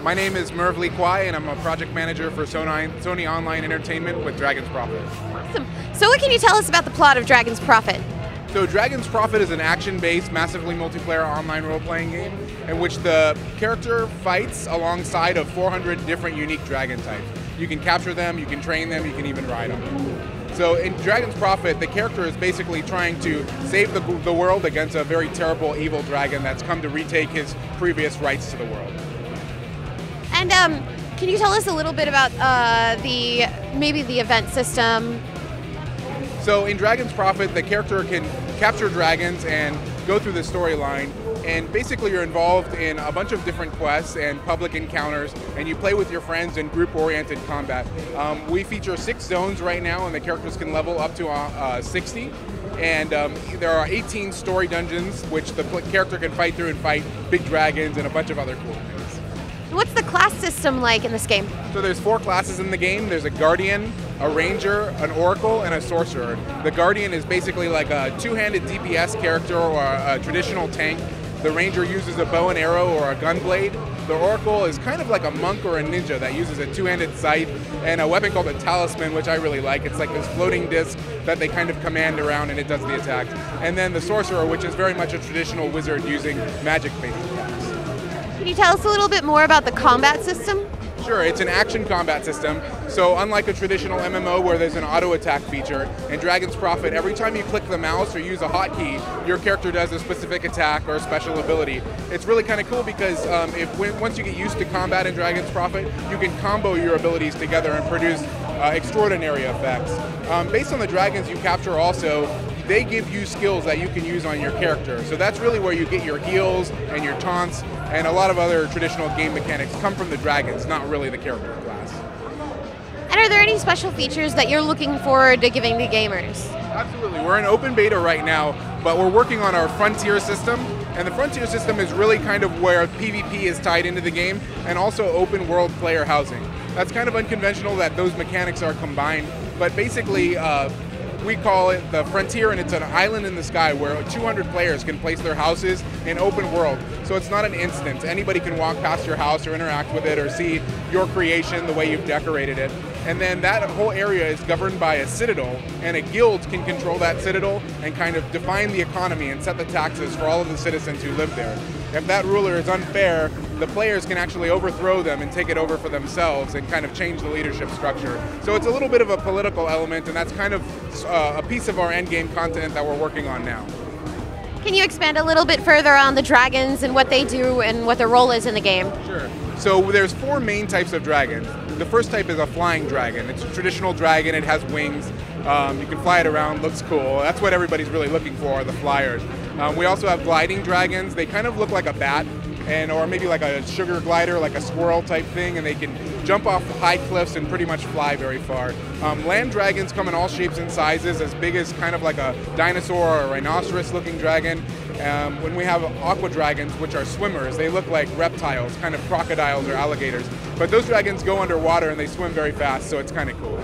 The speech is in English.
My name is Mervin Lee Kwai, and I'm a project manager for Sony Online Entertainment with Dragon's Prophet. Awesome. So what can you tell us about the plot of Dragon's Prophet? So Dragon's Prophet is an action-based, massively multiplayer online role-playing game in which the character fights alongside of 400 different unique dragon types. You can capture them, you can train them, you can even ride them. So in Dragon's Prophet, the character is basically trying to save the world against a very terrible, evil dragon that's come to retake his previous rights to the world. And can you tell us a little bit about maybe the event system? So in Dragon's Prophet, the character can capture dragons and go through the storyline, and basically you're involved in a bunch of different quests and public encounters, and you play with your friends in group-oriented combat. We feature 6 zones right now, and the characters can level up to 60. And there are 18 story dungeons, which the character can fight through and fight big dragons and a bunch of other cool things. What's the class system like in this game? So there's 4 classes in the game. There's a Guardian, a Ranger, an Oracle, and a Sorcerer. The Guardian is basically like a 2-handed DPS character or a traditional tank. The Ranger uses a bow and arrow or a gunblade. The Oracle is kind of like a monk or a ninja that uses a 2-handed scythe and a weapon called a Talisman, which I really like. It's like this floating disc that they kind of command around and it does the attacks. And then the Sorcerer, which is very much a traditional wizard using magic-based attacks. Can you tell us a little bit more about the combat system? Sure, it's an action combat system. So unlike a traditional MMO where there's an auto attack feature, in Dragon's Prophet, every time you click the mouse or use a hotkey, your character does a specific attack or a special ability. It's really kind of cool because once you get used to combat in Dragon's Prophet, you can combo your abilities together and produce extraordinary effects. Based on the dragons you capture also, they give you skills that you can use on your character. So that's really where you get your heals and your taunts, and a lot of other traditional game mechanics come from the dragons, not really the character class. And are there any special features that you're looking forward to giving to gamers? Absolutely. We're in open beta right now, but we're working on our Frontier system, and the Frontier system is really kind of where PvP is tied into the game, and also open world player housing. That's kind of unconventional that those mechanics are combined, but basically we call it the Frontier, and it's an island in the sky where 200 players can place their houses in open world. So it's not an instance. Anybody can walk past your house or interact with it or see your creation, the way you've decorated it. And then that whole area is governed by a citadel, and a guild can control that citadel and kind of define the economy and set the taxes for all of the citizens who live there. If that ruler is unfair, the players can actually overthrow them and take it over for themselves and kind of change the leadership structure. So it's a little bit of a political element, and that's kind of a piece of our endgame content that we're working on now. Can you expand a little bit further on the dragons and what they do and what their role is in the game? Sure. So there's 4 main types of dragons. The first type is a flying dragon. It's a traditional dragon, it has wings. You can fly it around, looks cool. That's what everybody's really looking for, are the flyers. We also have gliding dragons. They kind of look like a bat, or maybe like a sugar glider, like a squirrel type thing, and they can jump off high cliffs and pretty much fly very far. Land dragons come in all shapes and sizes, as big as kind of like a dinosaur or a rhinoceros looking dragon. When we have Aqua Dragons, which are swimmers, they look like reptiles, kind of crocodiles or alligators. But those dragons go underwater and they swim very fast, so it's kind of cool.